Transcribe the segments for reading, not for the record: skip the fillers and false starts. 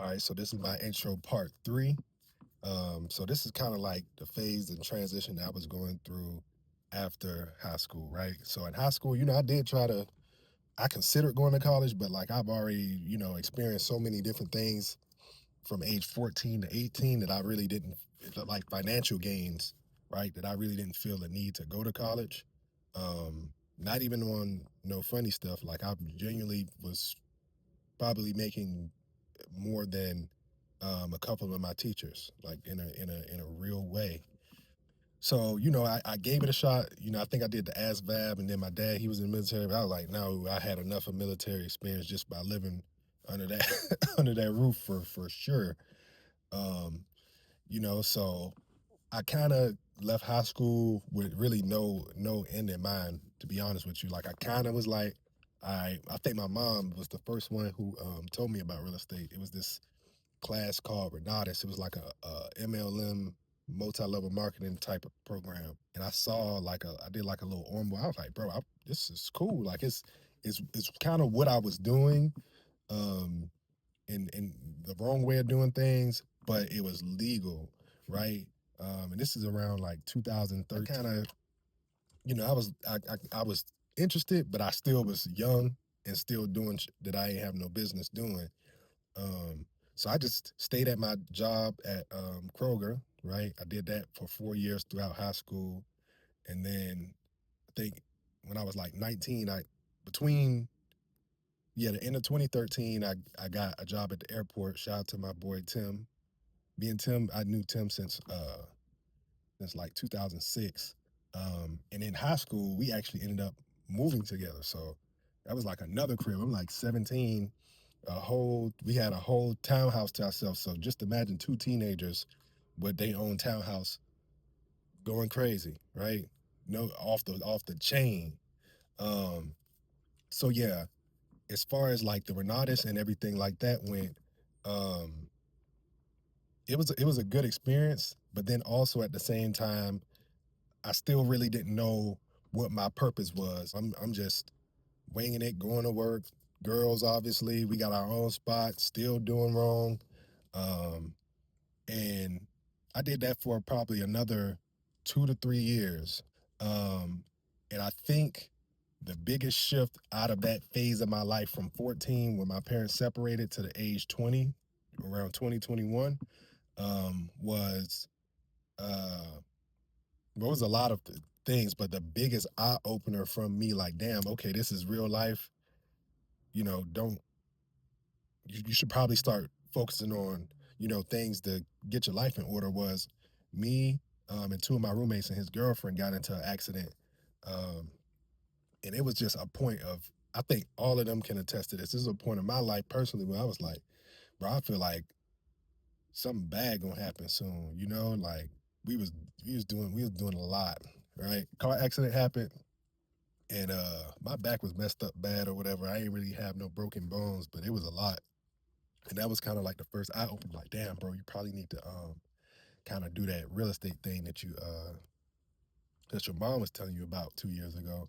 All right, so this is my intro part three. So this is kind of like the phase and transition that I was going through after high school, right? So in high school, I did I considered going to college, but like I've already, experienced so many different things from age 14 to 18 that I really didn't like financial gains, right? That I really didn't feel the need to go to college. Not even on no funny stuff. Like I genuinely was probably making more than a couple of my teachers, like in a real way. So I gave it a shot. I think I did the ASVAB, and then my dad, he was in the military. But I was like, no, I had enough of military experience just by living under that under that roof for sure. Um, so I kind of left high school with really no end in mind. To be honest with you, like I kind of was like, I think my mom was the first one who told me about real estate. It was this class called Renatus. It was like a MLM multi-level marketing type of program. And I saw I did like a little onboard. I was like, bro, this is cool. Like it's kind of what I was doing, um, in the wrong way of doing things, but it was legal, right? And this is around like 2013. Kind of, I was interested, but I still was young and still doing that I ain't have no business doing. Um, so I just stayed at my job at Kroger, right? I did that for 4 years throughout high school. And then I think when I was like 19, between, the end of 2013, I got a job at the airport. Shout out to my boy Tim. Me and Tim, I knew Tim since like 2006. And in high school, we actually ended up moving together. So that was like another crib. I'm like 17, we had a whole townhouse to ourselves. So just imagine two teenagers with their own townhouse going crazy, right? No, off the chain. Um, so yeah, as far as like the Renatus and everything like that went, um, it was a good experience, but then also at the same time, I still really didn't know what my purpose was. I'm just winging it, going to work. Girls, obviously, we got our own spot, still doing wrong. Um, and I did that for probably another 2 to 3 years. Um, and I think the biggest shift out of that phase of my life from 14, when my parents separated, to the age 20, around 2021, was there was a lot of things, but the biggest eye opener from me, like, damn, okay, this is real life. Don't you should probably start focusing on things to get your life in order. Was me, and two of my roommates and his girlfriend got into an accident, um, and it was just a point of, I think all of them can attest to this. This is a point in my life personally where I was like, bro, I feel like something bad gonna happen soon. Like we was we was doing a lot, right? Car accident happened, and my back was messed up bad or whatever. I ain't really have no broken bones, but it was a lot. And that was kind of like the first eye opener, like, damn, bro, you probably need to kind of do that real estate thing that your mom was telling you about 2 years ago.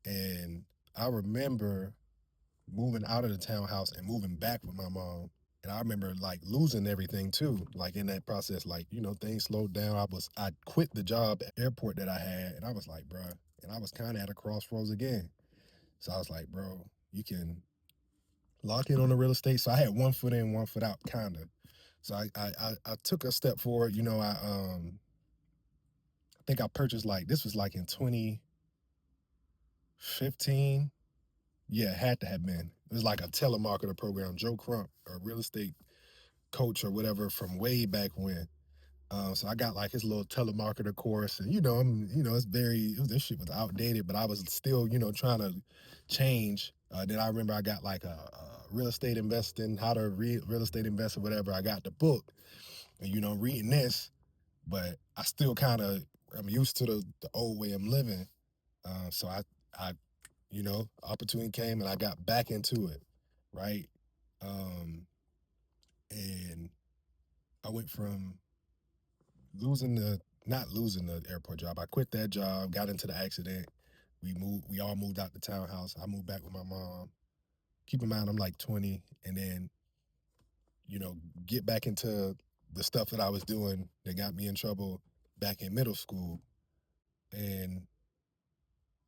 And I remember moving out of the townhouse and moving back with my mom. And I remember like losing everything too. Like in that process, like, things slowed down. I quit the job at the airport that I had, and I was like, bro, and I was kind of at a crossroads again. So I was like, bro, you can lock in on the real estate. So I had one foot in, one foot out, kind of. So I took a step forward. I think I purchased, like, this was like in 2015. Yeah, it had to have been. It was like a telemarketer program. Joe Crump, a real estate coach or whatever from way back when. So I got like his little telemarketer course, and this shit was outdated, but I was still trying to change. Then I remember I got like a real estate investing, how to real estate invest or whatever. I got the book, and reading this, but I still kind of, I'm used to the old way I'm living. So I opportunity came and I got back into it, right? Um, and I went from losing the not losing the airport job. I quit that job, got into the accident. We all moved out the townhouse. I moved back with my mom. Keep in mind I'm like 20, and then you know, get back into the stuff that I was doing that got me in trouble back in middle school. And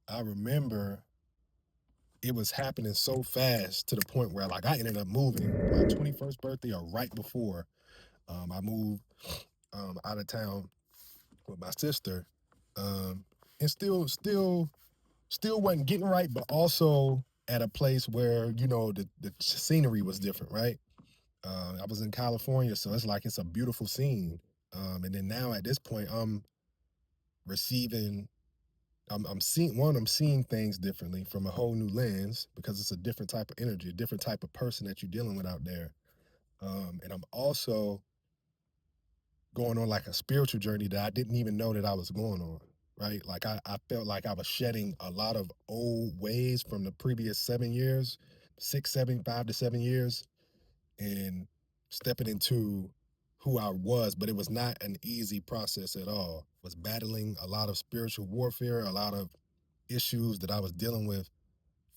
I remember it was happening so fast to the point where like I ended up moving my 21st birthday or right before I moved out of town with my sister. Um, and still wasn't getting right, but also at a place where, you know, the scenery was different, right? I was in California, so it's like it's a beautiful scene. And then now at this point, receiving, I'm seeing one, I'm seeing things differently from a whole new lens because it's a different type of energy, a different type of person that you're dealing with out there. And I'm also going on like a spiritual journey that I didn't even know that I was going on. Right. Like I felt like I was shedding a lot of old ways from the previous 7 years, 6, 7, 5 to 7 years, and stepping into who I was, but it was not an easy process at all. I was battling a lot of spiritual warfare, a lot of issues that I was dealing with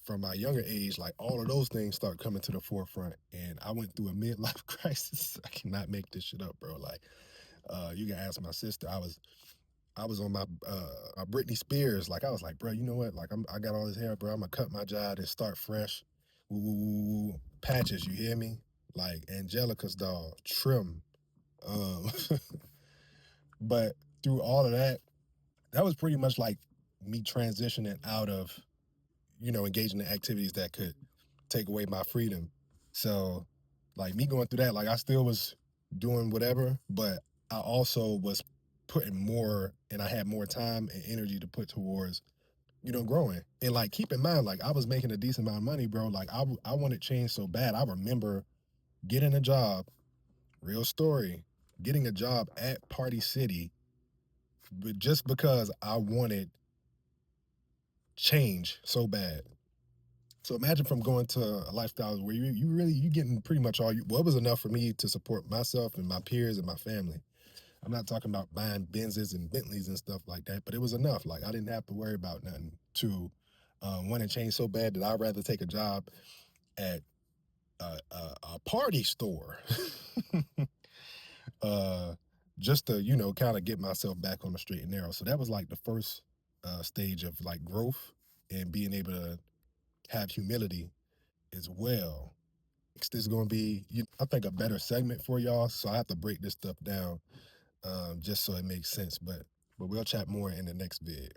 from my younger age. Like all of those things start coming to the forefront. And I went through a midlife crisis. I cannot make this shit up, bro. Like, you can ask my sister. I was on my Britney Spears. Like I was like, bro, you know what? Like I got all this hair, bro. I'm gonna cut my job and start fresh. Woo, woo, woo, woo. Patches, you hear me? Like Angelica's dog, trim. Um, but through all of that, that was pretty much like me transitioning out of, you know, engaging in activities that could take away my freedom. So, like me going through that, like I still was doing whatever, but I also was putting more and I had more time and energy to put towards, you know, growing. And like keep in mind, like I was making a decent amount of money, bro. Like I wanted change so bad. I remember getting a job, real story, getting a job at Party City, but just because I wanted change so bad. So imagine from going to a lifestyle where you really you getting pretty much all you well, it was enough for me to support myself and my peers and my family. I'm not talking about buying Benzes and Bentleys and stuff like that, but it was enough. Like I didn't have to worry about nothing to want to change so bad that I'd rather take a job at a party store, uh, just to you know kind of get myself back on the straight and narrow. So that was like the first stage of like growth and being able to have humility as well. There's going to be, I think, a better segment for y'all. So I have to break this stuff down just so it makes sense. But we'll chat more in the next vid.